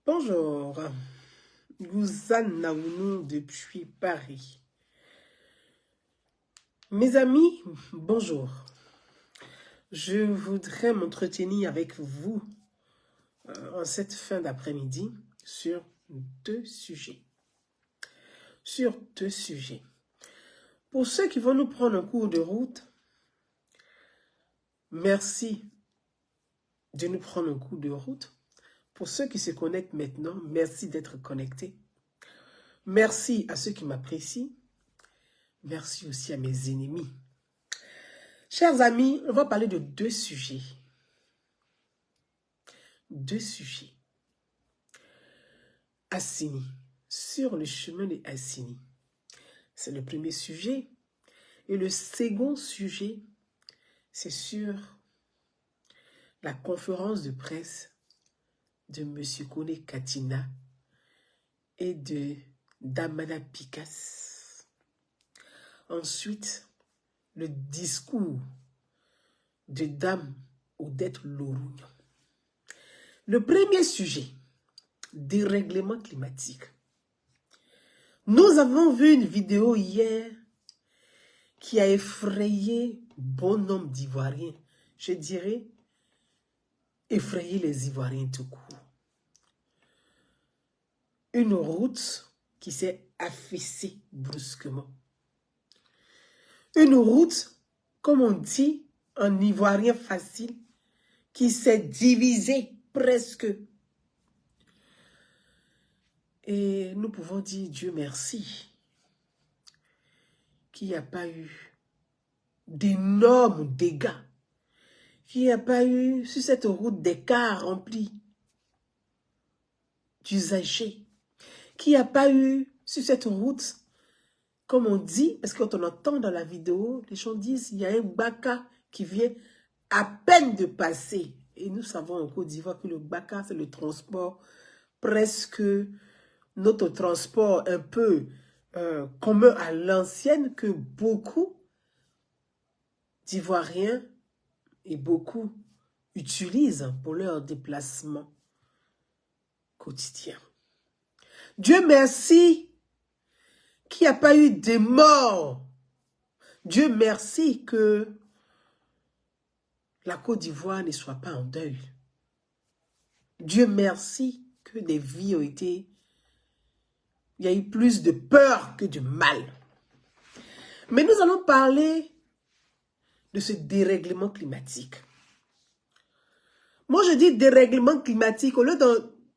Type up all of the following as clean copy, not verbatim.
Bonjour, Guzan Naounou depuis Paris. Mes amis, bonjour. Je voudrais m'entretenir avec vous en cette fin d'après-midi sur deux sujets. Pour ceux qui vont nous prendre un cours de route, merci de nous prendre un cours de route. Pour ceux qui se connectent maintenant, merci d'être connectés. Merci à ceux qui m'apprécient. Merci aussi à mes ennemis. Chers amis, on va parler de deux sujets. Assini, sur le chemin de Assini. C'est le premier sujet. Et le second sujet, c'est sur la conférence de presse de M. Kone Katina et de Damana Picasse. Ensuite, le discours de Dame Odette Lorugnon. Le premier sujet, dérèglement climatique. Nous avons vu une vidéo hier qui a effrayé bon nombre d'Ivoiriens. Je dirais, effrayé les Ivoiriens tout court. Une route qui s'est affaissée brusquement. Une route, comme on dit en ivoirien facile, qui s'est divisée presque. Et nous pouvons dire Dieu merci qu'il n'y a pas eu d'énormes dégâts, qu'il n'y a pas eu sur cette route des cars remplis d'usagers, qu'il n'y a pas eu sur cette route, comme on dit, parce que quand on entend dans la vidéo, les gens disent il y a un baka qui vient à peine de passer. Et nous savons en Côte d'Ivoire que le baka, c'est le transport presque, notre transport un peu commun à l'ancienne que beaucoup d'Ivoiriens et beaucoup utilisent pour leur déplacement quotidien. Dieu merci qu'il n'y a pas eu de morts. Dieu merci que la Côte d'Ivoire ne soit pas en deuil. Dieu merci que des vies ont été... Il y a eu plus de peur que de mal. Mais nous allons parler de ce dérèglement climatique. Moi, je dis dérèglement climatique au lieu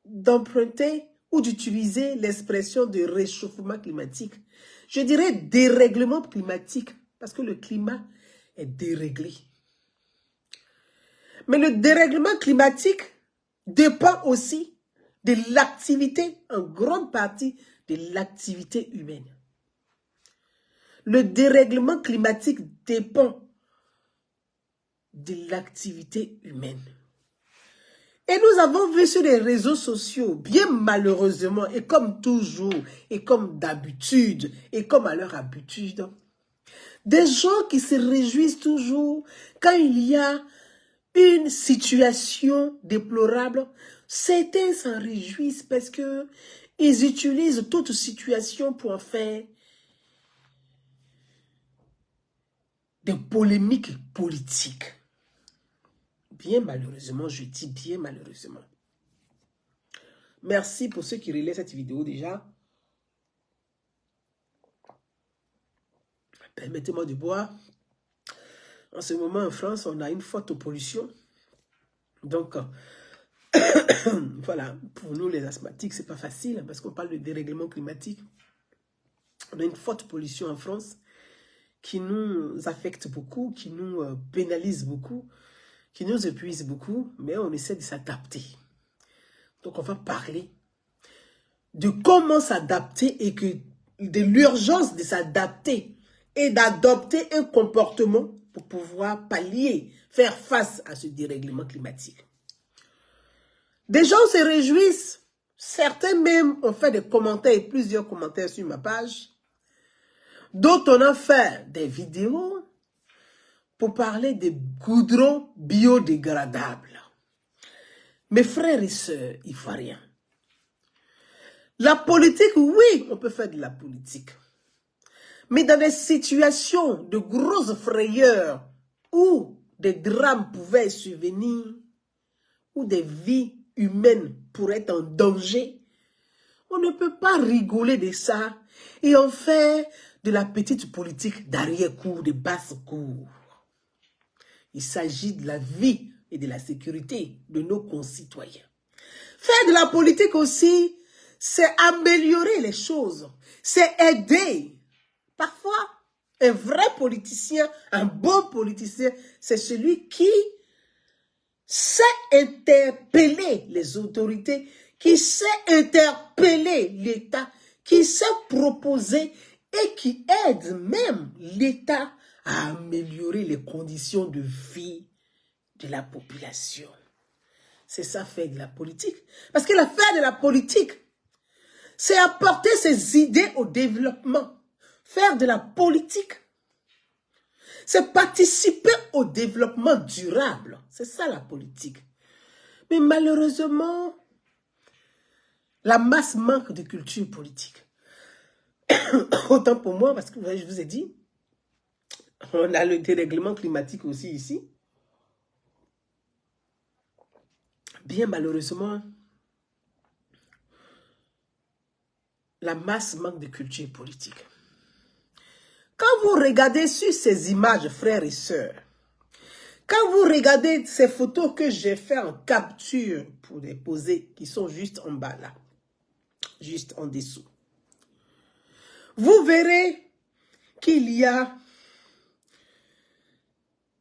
d'emprunter ou d'utiliser l'expression de réchauffement climatique. Je dirais dérèglement climatique parce que le climat est déréglé. Mais le dérèglement climatique dépend aussi de l'activité, en grande partie de l'activité humaine. Le dérèglement climatique dépend de l'activité humaine. Et nous avons vu sur les réseaux sociaux, bien malheureusement, et comme toujours, et comme d'habitude, et comme à leur habitude, des gens qui se réjouissent toujours quand il y a une situation déplorable. Certains s'en réjouissent parce que ils utilisent toute situation pour en faire des polémiques politiques. Bien malheureusement, je dis bien malheureusement. Merci pour ceux qui relaient cette vidéo déjà. Permettez-moi de boire. En ce moment, en France, on a une forte pollution. Donc, voilà, pour nous les asthmatiques, c'est pas facile parce qu'on parle de dérèglement climatique. On a une forte pollution en France qui nous affecte beaucoup, qui nous pénalise beaucoup, qui nous épuise beaucoup, mais on essaie de s'adapter. Donc, on va parler de comment s'adapter et de l'urgence de s'adapter et d'adopter un comportement pour pouvoir pallier, faire face à ce dérèglement climatique. Des gens se réjouissent. Certains même ont fait des commentaires et plusieurs commentaires sur ma page. D'autres ont fait des vidéos pour parler des goudrons biodégradables. Mes frères et sœurs ivoiriens, La politique, oui, on peut faire de la politique. Mais dans des situations de grosses frayeurs où des drames pouvaient survenir, où des vies humaines pourraient être en danger, on ne peut pas rigoler de ça et en faire de la petite politique d'arrière-cour, de basse-cour. Il s'agit de la vie et de la sécurité de nos concitoyens. Faire de la politique aussi, c'est améliorer les choses, c'est aider. Parfois, un vrai politicien, un bon politicien, c'est celui qui sait interpeller les autorités, qui sait interpeller l'État, qui sait proposer et qui aide même l'État à améliorer les conditions de vie de la population. C'est ça, faire de la politique. Parce que l'affaire de la politique, c'est apporter ses idées au développement. Faire de la politique, c'est participer au développement durable. C'est ça la politique. Mais malheureusement, la masse manque de culture politique. Autant pour moi, parce que je vous ai dit, on a le dérèglement climatique aussi ici. Bien malheureusement, la masse manque de culture politique. Quand vous regardez sur ces images, frères et sœurs, quand vous regardez ces photos que j'ai fait en capture pour les poser, qui sont juste en bas là, juste en dessous, vous verrez qu'il y a,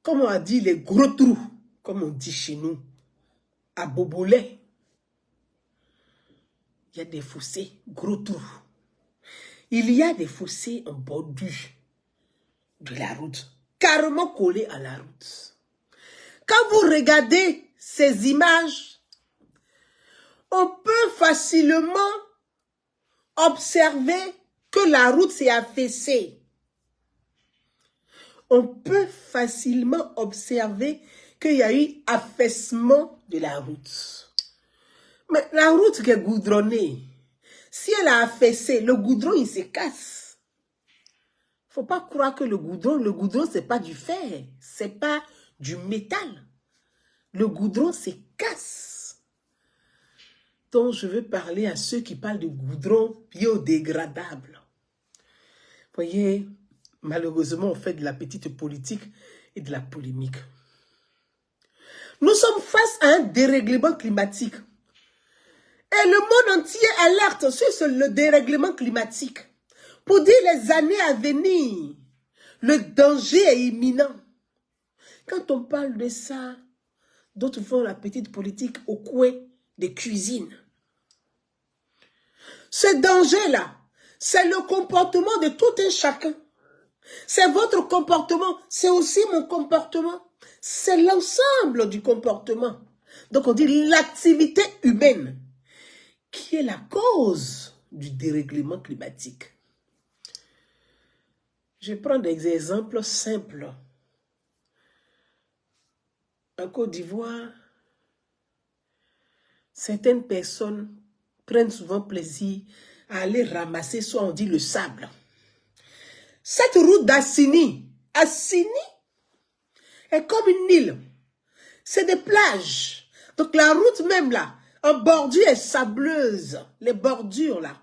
comme on a dit, les gros trous, comme on dit chez nous, à Bobolet. Il y a des fossés, gros trous. Il y a des fossés en bordure de la route, carrément collés à la route. Quand vous regardez ces images, on peut facilement observer que la route s'est affaissée. On peut facilement observer qu'il y a eu affaissement de la route. Mais la route qui est goudronnée, si elle a affaissé, le goudron, il se casse. Il ne faut pas croire que le goudron, ce n'est pas du fer, ce n'est pas du métal. Le goudron se casse. Donc, je veux parler à ceux qui parlent de goudron biodégradable. Vous voyez, malheureusement, on fait de la petite politique et de la polémique. Nous sommes face à un dérèglement climatique. Et le monde entier alerte sur le dérèglement climatique. Pour dire les années à venir, le danger est imminent. Quand on parle de ça, d'autres font la petite politique au coin des cuisines. Ce danger-là, c'est le comportement de tout un chacun. C'est votre comportement, c'est aussi mon comportement. C'est l'ensemble du comportement. Donc on dit l'activité humaine qui est la cause du dérèglement climatique. Je prends des exemples simples. En Côte d'Ivoire, certaines personnes prennent souvent plaisir à aller ramasser, soit on dit le sable. Cette route d'Assini, est comme une île. C'est des plages. Donc la route même là, en bordure est sableuse. Les bordures là.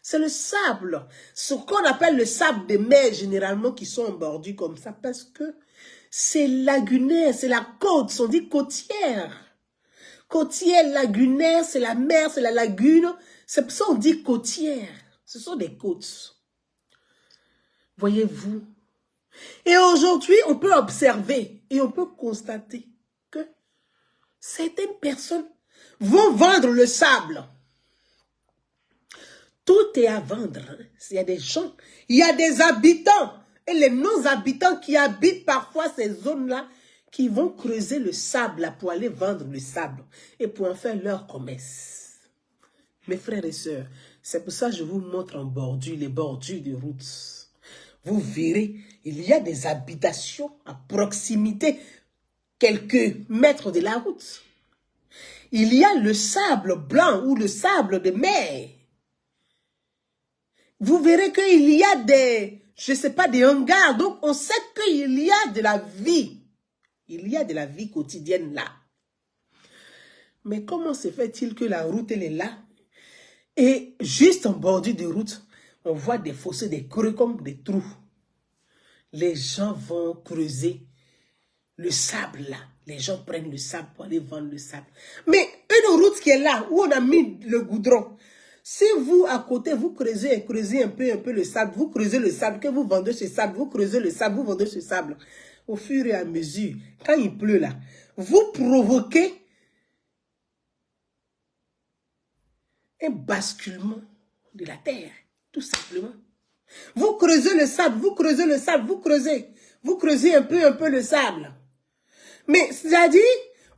C'est le sable. Ce qu'on appelle le sable de mer généralement qui sont en bordure comme ça. Parce que c'est lagunaire, c'est la côte, on dit côtière. Côtière, lagunaire, c'est la mer, c'est la lagune. C'est pour ça qu'on dit côtière. Ce sont des côtes. Voyez-vous. Et aujourd'hui, on peut observer et on peut constater que certaines personnes vont vendre le sable. Tout est à vendre. Il y a des gens, il y a des habitants et les non-habitants qui habitent parfois ces zones-là qui vont creuser le sable là, pour aller vendre le sable et pour en faire leur commerce. Mes frères et sœurs, c'est pour ça que je vous montre en bordure, les bordures de routes. Vous verrez, il y a des habitations à proximité, quelques mètres de la route. il y a le sable blanc ou le sable de mer. Vous verrez qu'il y a des, je ne sais pas, des hangars. Donc, on sait qu'il y a de la vie. Il y a de la vie quotidienne là. Mais comment se fait-il que la route, elle est là? Et juste en bordure de route, on voit des fossés, des creux comme des trous. Les gens vont creuser le sable là. Les gens prennent le sable pour aller vendre le sable. Mais une route qui est là, où on a mis le goudron, si vous, à côté, vous creusez un peu le sable, vous creusez le sable, que vous vendez ce sable, vous creusez le sable, vous vendez ce sable, au fur et à mesure, quand il pleut là, vous provoquez un basculement de la terre, tout simplement. Vous creusez le sable, vous creusez le sable, vous creusez un peu le sable. Mais c'est-à-dire,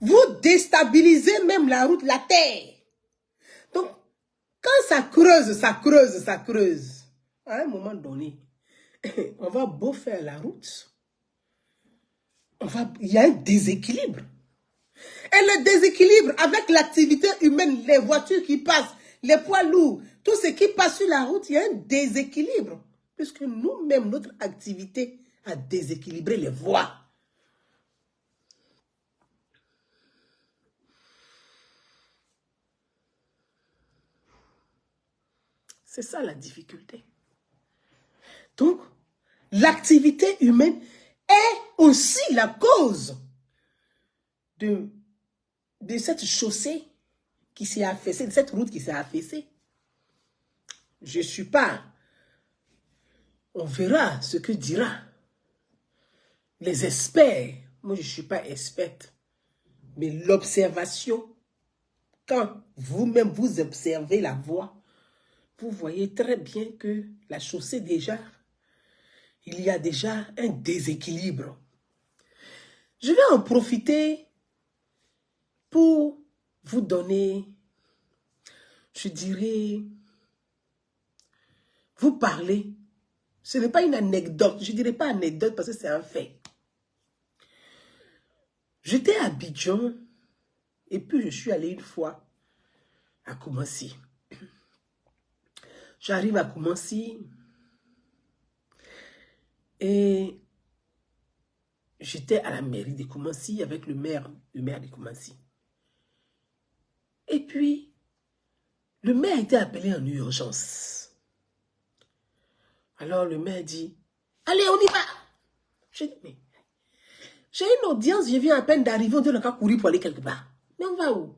vous déstabilisez même la route, la terre. Donc, quand ça creuse, ça creuse, ça creuse, à un moment donné, on va beau faire la route, il y a un déséquilibre. Et le déséquilibre avec l'activité humaine, les voitures qui passent, les poids lourds, tout ce qui passe sur la route, il y a un déséquilibre. Puisque nous-mêmes, notre activité a déséquilibré les voies. C'est ça la difficulté. Donc, l'activité humaine est aussi la cause de cette chaussée qui s'est affaissée, de cette route qui s'est affaissée. Je ne suis pas... On verra ce que dira les experts. Moi, je ne suis pas experte. Mais l'observation, quand vous-même vous observez la voie, vous voyez très bien que la chaussée déjà, il y a déjà un déséquilibre. Je vais en profiter pour vous donner, je dirais, vous parler. Ce n'est pas une anecdote, je ne dirais pas anecdote parce que c'est un fait. J'étais à Abidjan et puis je suis allé une fois à Koumassi. J'arrive à Koumassi et j'étais à la mairie de Koumassi avec le maire de Koumassi. Et puis, le maire a été appelé en urgence. Alors le maire dit, allez, on y va. J'ai dit, mais j'ai une audience, je viens à peine d'arriver, on doit encore courir pour aller quelque part. Mais on va où?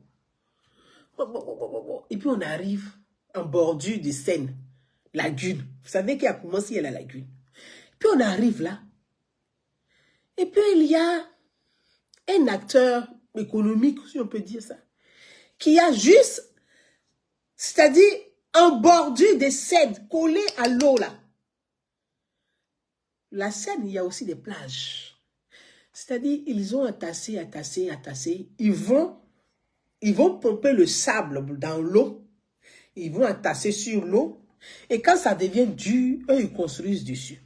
Et puis on arrive en bordure de Seine, lagune. Vous savez qu'il y a Koumassi, il y a la lagune. Puis on arrive là. Et puis il y a un acteur économique, si on peut dire ça, qui a juste, c'est-à-dire en bordure de Seine, collé à l'eau là. La Seine, il y a aussi des plages. C'est-à-dire, ils ont entassé. Ils vont pomper le sable dans l'eau. Ils vont entasser sur l'eau. Et quand ça devient dur, eux, ils construisent dessus.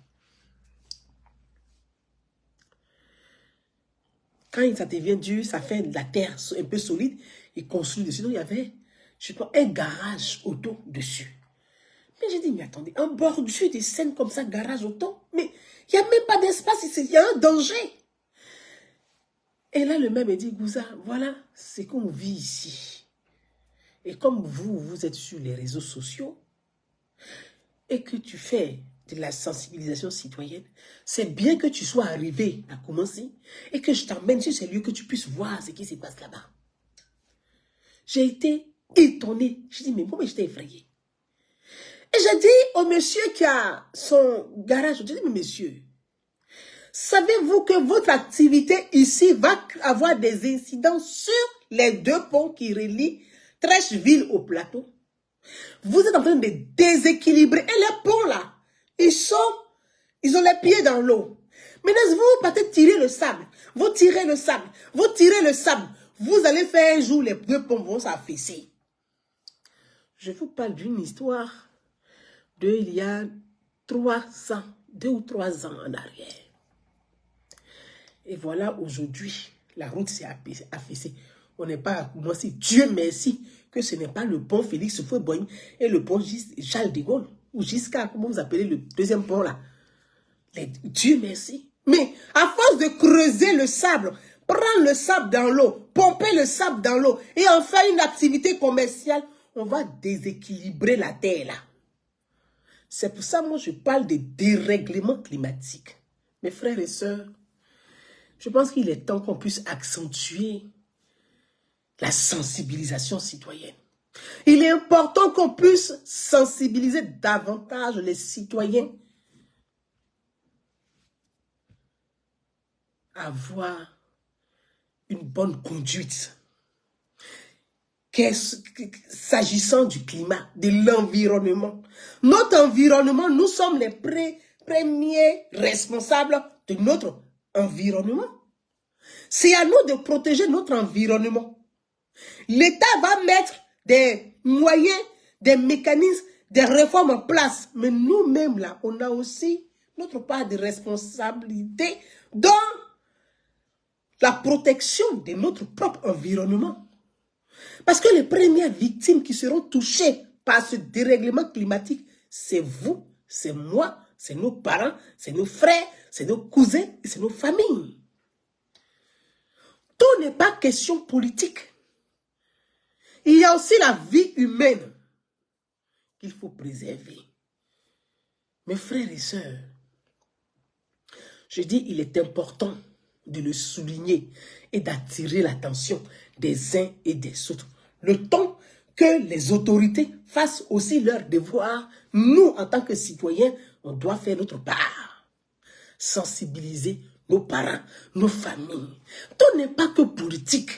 Quand ça devient dur, ça fait de la terre un peu solide. Ils construisent dessus. Donc, il y avait, je sais pas, un garage auto dessus. Mais j'ai dit, mais attendez, en bordure des scènes comme ça, garage auto, mais il n'y a même pas d'espace ici, il y a un danger. Et là, le maire me dit, Gouza, voilà ce qu'on vit ici. Et comme vous êtes sur les réseaux sociaux, et que tu fais de la sensibilisation citoyenne, c'est bien que tu sois arrivé à Koumassi, et que je t'emmène sur ces lieux, que tu puisses voir ce qui se passe là-bas. J'ai été étonnée. J'ai dit, mais pourquoi j'étais effrayée? Et j'ai dit au monsieur qui a son garage, j'ai dit, mais monsieur, savez-vous que votre activité ici va avoir des incidents sur les deux ponts qui relient Trècheville au plateau? Vous êtes en train de déséquilibrer. Et les ponts là, ils ont les pieds dans l'eau. Maintenant, vous partez tirer le sable. Vous tirez le sable. Vous tirez le sable. Vous allez faire un jour, les deux ponts vont s'affaisser. Je vous parle d'une histoire il y a 3 ans, 2 ou 3 ans en arrière. Et voilà, aujourd'hui, la route s'est affaissée. On n'est pas, moi si Dieu merci, que ce n'est pas le pont Félix Houphouët-Boigny et le pont Charles de Gaulle, ou Giscard, comment vous appelez le deuxième pont là. Dieu merci. Mais à force de creuser le sable, prendre le sable dans l'eau, pomper le sable dans l'eau et en faire une activité commerciale, on va déséquilibrer la terre là. C'est pour ça moi je parle de dérèglement climatique. Mes frères et sœurs, je pense qu'il est temps qu'on puisse accentuer la sensibilisation citoyenne. Il est important qu'on puisse sensibiliser davantage les citoyens à avoir une bonne conduite. S'agissant du climat, de l'environnement. Notre environnement, nous sommes les premiers responsables de notre environnement. C'est à nous de protéger notre environnement. L'État va mettre des moyens, des mécanismes, des réformes en place. Mais nous-mêmes, là, on a aussi notre part de responsabilité dans la protection de notre propre environnement. Parce que les premières victimes qui seront touchées par ce dérèglement climatique, c'est vous, c'est moi, c'est nos parents, c'est nos frères, c'est nos cousins et c'est nos familles. Tout n'est pas question politique. Il y a aussi la vie humaine qu'il faut préserver. Mes frères et sœurs, je dis il est important de le souligner et d'attirer l'attention des uns et des autres. Le temps que les autorités fassent aussi leur devoir, nous, en tant que citoyens, on doit faire notre part. Sensibiliser nos parents, nos familles. Tout n'est pas que politique.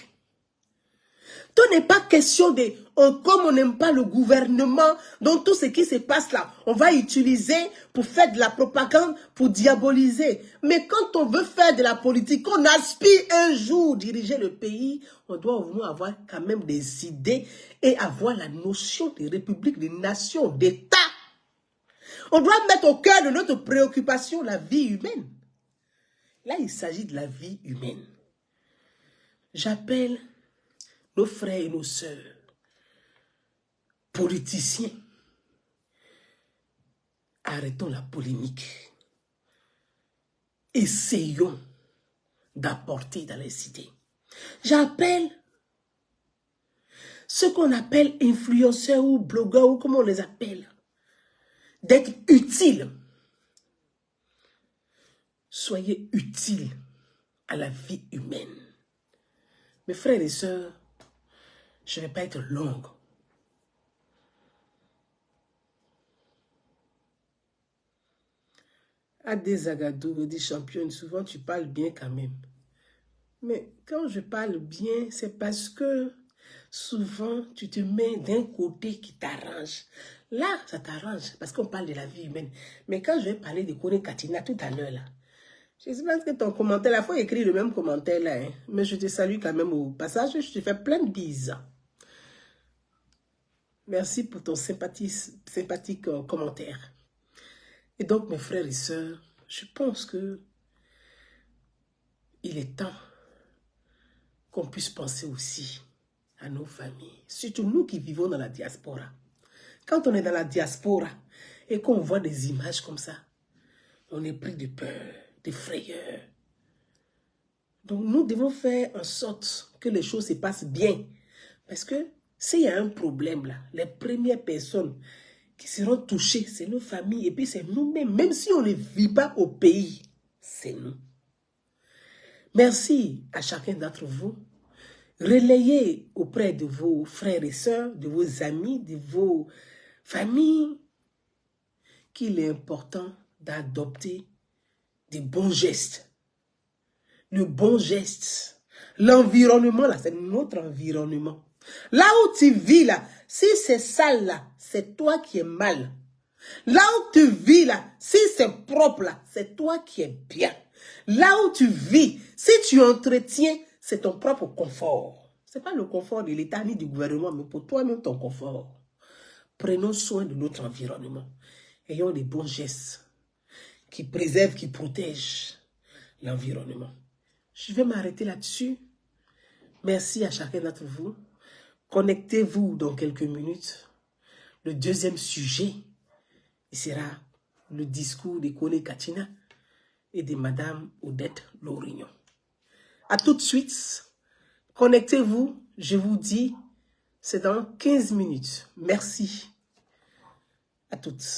Tout n'est pas question de, comme on n'aime pas le gouvernement, donc tout ce qui se passe là, on va utiliser pour faire de la propagande, pour diaboliser. Mais quand on veut faire de la politique, on aspire un jour diriger le pays, on doit au moins avoir quand même des idées et avoir la notion de république, de nation, d'État. On doit mettre au cœur de notre préoccupation la vie humaine. Là, il s'agit de la vie humaine. J'appelle nos frères et nos sœurs, politiciens, arrêtons la polémique. Essayons d'apporter dans les cités. J'appelle ce qu'on appelle influenceurs ou blogueurs ou comment on les appelle, d'être utiles. Soyez utiles à la vie humaine. Mes frères et sœurs, je ne vais pas être longue. Adé Agadou dit championne, souvent tu parles bien quand même. Mais quand je parle bien, c'est parce que souvent tu te mets d'un côté qui t'arrange. Là, ça t'arrange parce qu'on parle de la vie humaine. Mais quand je vais parler de Kone Katina tout à l'heure là, je pense que ton commentaire, là, il faut écrire le même commentaire là. Hein. Mais je te salue quand même au passage, je te fais plein de bises. Merci pour ton sympathique commentaire. Et donc, mes frères et sœurs, je pense que il est temps qu'on puisse penser aussi à nos familles. Surtout nous qui vivons dans la diaspora. Quand on est dans la diaspora et qu'on voit des images comme ça, on est pris de peur, de frayeur. Donc, nous devons faire en sorte que les choses se passent bien. Parce que s'il y a un problème là, les premières personnes qui seront touchées, c'est nos familles et puis c'est nous-mêmes. Même si on ne vit pas au pays, c'est nous. Merci à chacun d'entre vous. Relayez auprès de vos frères et sœurs, de vos amis, de vos familles, qu'il est important d'adopter des bons gestes. Le bon geste. L'environnement, là, c'est notre environnement. Là où tu vis, là, si c'est sale, là, c'est toi qui es mal. Là où tu vis, là, si c'est propre, là, c'est toi qui es bien. Là où tu vis, si tu entretiens, c'est ton propre confort. Ce n'est pas le confort de l'État ni du gouvernement, mais pour toi-même ton confort. Prenons soin de notre environnement. Ayons des bons gestes qui préservent, qui protègent l'environnement. Je vais m'arrêter là-dessus. Merci à chacun d'entre vous. Connectez-vous dans quelques minutes. Le deuxième sujet sera le discours de Kone Katina et de Madame Odette Lorignon. À tout de suite. Connectez-vous. Je vous dis, c'est dans 15 minutes. Merci à toutes.